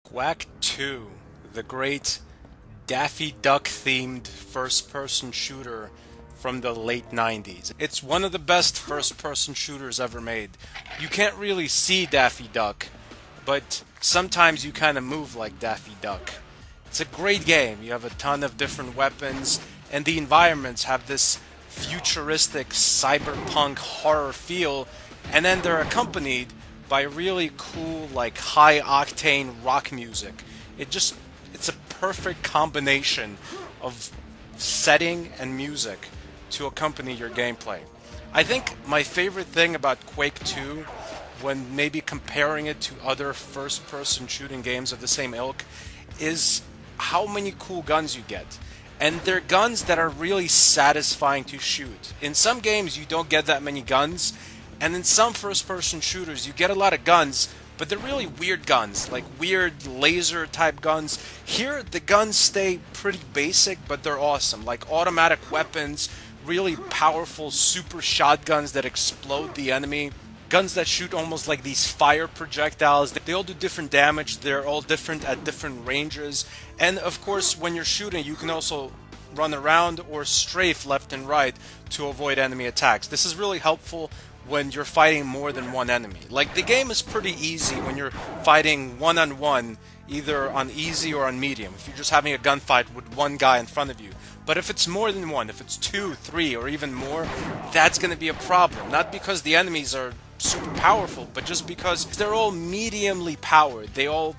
Quake 2, the great Daffy Duck themed first person shooter from the late 90s. It's one of the best first person shooters ever made. You can't really see Daffy Duck, but sometimes you kind of move like Daffy Duck. It's a great game. You have a ton of different weapons, and the environments have this futuristic cyberpunk horror feel, and then they're accompanied by really cool, like high octane rock music. It's a perfect combination of setting and music to accompany your gameplay. I think my favorite thing about Quake 2, when maybe comparing it to other first person shooting games of the same ilk, is how many cool guns you get. And they're guns that are really satisfying to shoot. In some games you don't get that many guns, and in some first person shooters you get a lot of guns, but they're really weird guns, like weird laser type guns. Here the guns stay pretty basic, but they're awesome, like automatic weapons, really powerful super shotguns that explode the enemy, guns that shoot almost like these fire projectiles. They all do different damage, they're all different at different ranges, and of course when you're shooting you can also run around or strafe left and right to avoid enemy attacks. This is really helpful when you're fighting more than one enemy. Like, the game is pretty easy when you're fighting one-on-one, either on easy or on medium, if you're just having a gunfight with one guy in front of you. But if it's more than one, if it's 2, 3, or even more, that's going to be a problem. Not because the enemies are super powerful, but just because they're all mediumly powered. They all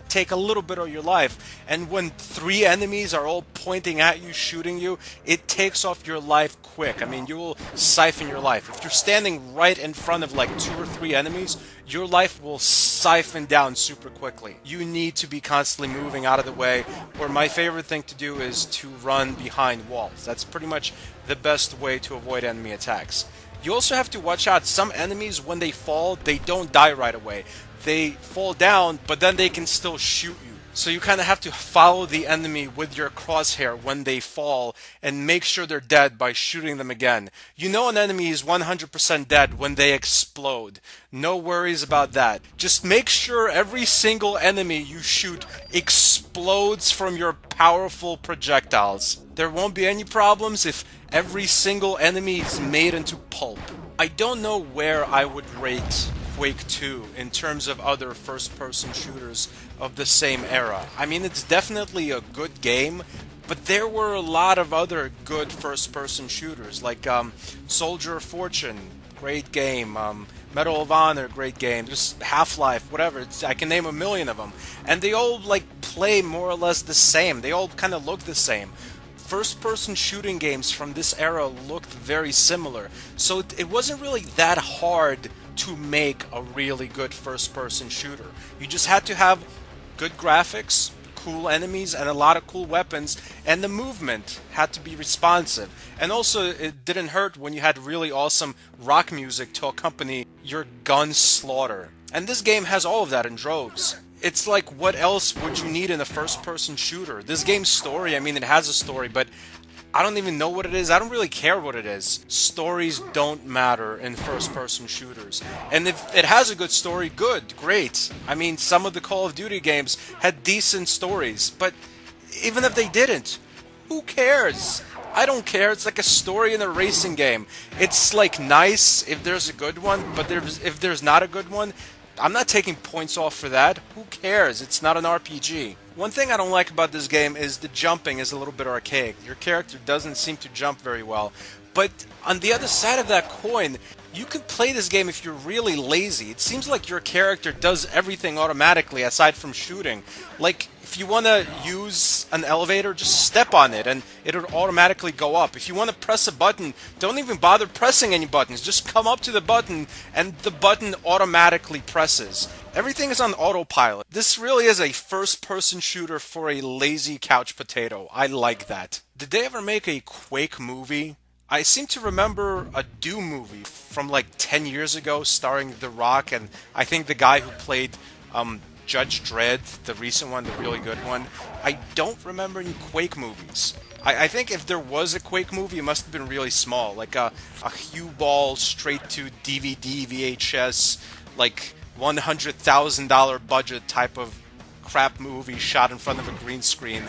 take a little bit of your life, and when 3 enemies are all pointing at you, shooting you, it takes off your life quick. I mean, you will siphon your life. If you're standing right in front of like 2 or 3 enemies, your life will siphon down super quickly. You need to be constantly moving out of the way, or my favorite thing to do is to run behind walls. That's pretty much the best way to avoid enemy attacks. You also have to watch out. Some enemies, when they fall, they don't die right away. They fall down, but then they can still shoot you. So you kind of have to follow the enemy with your crosshair when they fall and make sure they're dead by shooting them again. You know an enemy is 100% dead when they explode. No worries about that. Just make sure every single enemy you shoot explodes from your powerful projectiles. There won't be any problems if every single enemy is made into pulp. I don't know where I would rate Quake 2 in terms of other first-person shooters of the same era. I mean, it's definitely a good game, but there were a lot of other good first-person shooters, like Soldier of Fortune, great game, Medal of Honor, great game, just Half-Life, whatever. I can name a million of them, and they all like play more or less the same. They all kind of look the same. First-person shooting games from this era looked very similar, so it wasn't really that hard to make a really good first-person shooter. You just had to have good graphics, cool enemies, and a lot of cool weapons, and the movement had to be responsive. And also, it didn't hurt when you had really awesome rock music to accompany your gun slaughter. And this game has all of that in droves. It's like, what else would you need in a first-person shooter? This game's story, I mean, it has a story, but I don't even know what it is. I don't really care what it is. Stories don't matter in first-person shooters. And if it has a good story, good, great. I mean, some of the Call of Duty games had decent stories, but even if they didn't, who cares? I don't care. It's like a story in a racing game. It's like nice if there's a good one, but if there's not a good one, I'm not taking points off for that. Who cares? It's not an RPG. One thing I don't like about this game is the jumping is a little bit archaic. Your character doesn't seem to jump very well. But on the other side of that coin, you can play this game if you're really lazy. It seems like your character does everything automatically aside from shooting. Like, if you want to use an elevator, just step on it and it'll automatically go up. If you want to press a button, don't even bother pressing any buttons. Just come up to the button and the button automatically presses. Everything is on autopilot. This really is a first-person shooter for a lazy couch potato. I like that. Did they ever make a Quake movie? I seem to remember a Doom movie from like 10 years ago starring The Rock, and I think the guy who played Judge Dredd, the recent one, the really good one. I don't remember any Quake movies. I think if there was a Quake movie, it must have been really small, like a Hue Ball straight to DVD, VHS, like $100,000 budget type of crap movie shot in front of a green screen,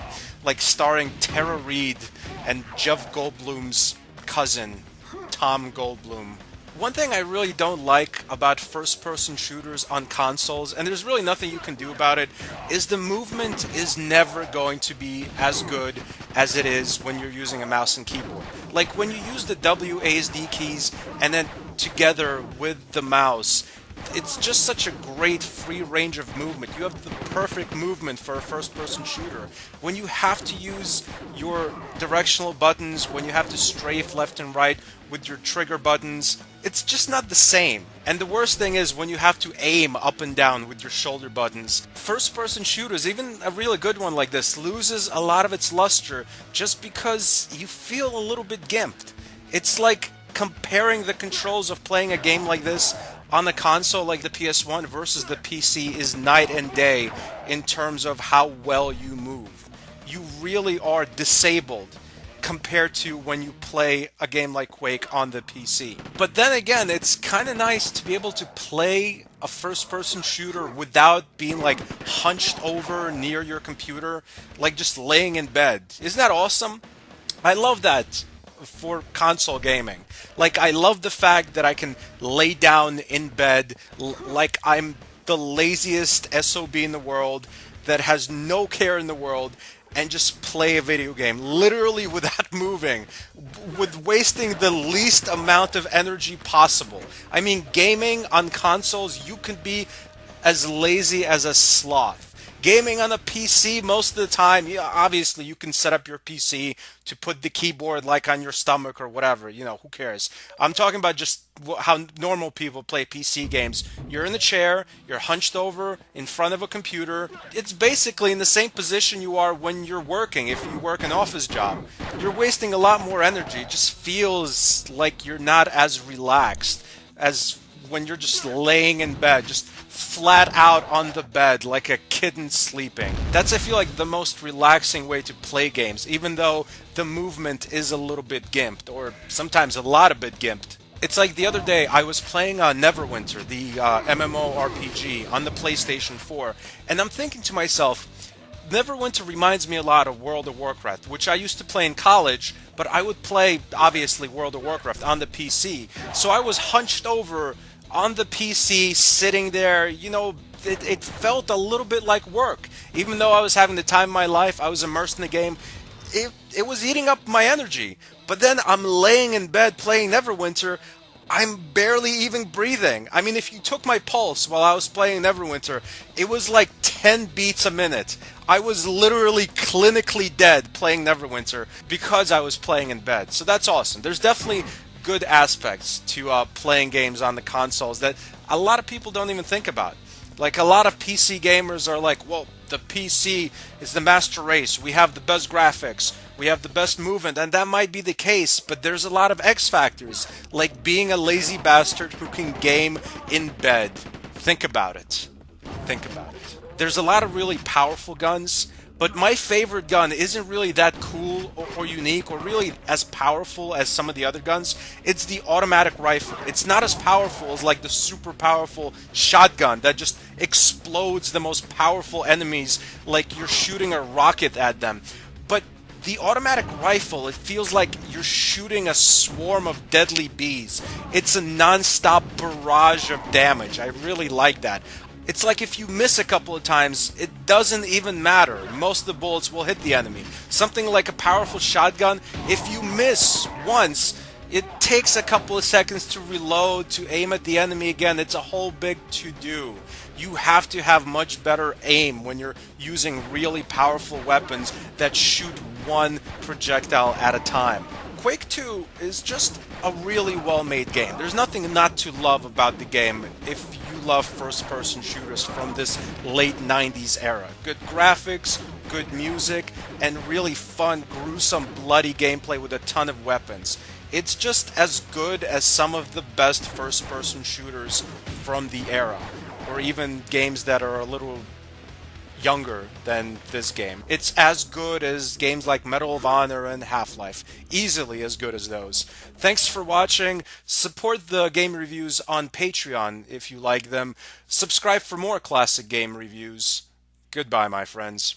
like starring Tara Reid and Jeff Goldblum's cousin, Tom Goldblum. One thing I really don't like about first-person shooters on consoles, and there's really nothing you can do about it, is the movement is never going to be as good as it is when you're using a mouse and keyboard. Like when you use the WASD keys and then together with the mouse, it's just such a great free range of movement. You have the perfect movement for a first-person shooter. When you have to use your directional buttons, when you have to strafe left and right with your trigger buttons, it's just not the same. And the worst thing is when you have to aim up and down with your shoulder buttons. First-person shooters, even a really good one like this, loses a lot of its luster just because you feel a little bit gimped. It's like comparing the controls of playing a game like this on a console like the PS1 versus the PC is night and day in terms of how well you move. You really are disabled compared to when you play a game like Quake on the PC. But then again, it's kind of nice to be able to play a first-person shooter without being like hunched over near your computer, like just laying in bed. Isn't that awesome? I love that for console gaming. Like, I love the fact that I can lay down in bed like I'm the laziest SOB in the world that has no care in the world and just play a video game, literally without moving, with wasting the least amount of energy possible. I mean, gaming on consoles, you can be as lazy as a sloth. Gaming on a PC, most of the time, yeah, obviously you can set up your PC to put the keyboard like on your stomach or whatever, you know, who cares? I'm talking about just how normal people play PC games. You're in the chair, you're hunched over in front of a computer. It's basically in the same position you are when you're working, if you work an office job. You're wasting a lot more energy. It just feels like you're not as relaxed as when you're just laying in bed, just flat out on the bed like a kitten sleeping. That's, I feel like, the most relaxing way to play games, even though the movement is a little bit gimped, or sometimes a lot of bit gimped. It's like the other day I was playing Neverwinter, the MMORPG on the PlayStation 4, and I'm thinking to myself, Neverwinter reminds me a lot of World of Warcraft, which I used to play in college, but I would play, obviously, World of Warcraft on the PC. So I was hunched over on the PC, sitting there, you know, it felt a little bit like work. Even though I was having the time of my life, I was immersed in the game, it was eating up my energy. But then I'm laying in bed playing Neverwinter, I'm barely even breathing. I mean, if you took my pulse while I was playing Neverwinter, it was like 10 beats a minute. I was literally clinically dead playing Neverwinter because I was playing in bed. So that's awesome. There's definitely good aspects to playing games on the consoles that a lot of people don't even think about. Like, a lot of PC gamers are like, well, the PC is the master race. We have the best graphics. We have the best movement. And that might be the case, but there's a lot of X factors, like being a lazy bastard who can game in bed. Think about it. Think about it. There's a lot of really powerful guns, but my favorite gun isn't really that cool or unique or really as powerful as some of the other guns. It's the automatic rifle. It's not as powerful as like the super powerful shotgun that just explodes the most powerful enemies like you're shooting a rocket at them. But the automatic rifle, it feels like you're shooting a swarm of deadly bees. It's a non-stop barrage of damage. I really like that. It's like if you miss a couple of times, it doesn't even matter. Most of the bullets will hit the enemy. Something like a powerful shotgun, if you miss once, it takes a couple of seconds to reload, to aim at the enemy again. It's a whole big to-do. You have to have much better aim when you're using really powerful weapons that shoot one projectile at a time. Quake 2 is just a really well-made game. There's nothing not to love about the game if you love first-person shooters from this late 90s era. Good graphics, good music, and really fun, gruesome, bloody gameplay with a ton of weapons. It's just as good as some of the best first-person shooters from the era, or even games that are a little younger than this game. It's as good as games like Medal of Honor and Half-Life. Easily as good as those. Thanks for watching. Support the game reviews on Patreon if you like them. Subscribe for more classic game reviews. Goodbye, my friends.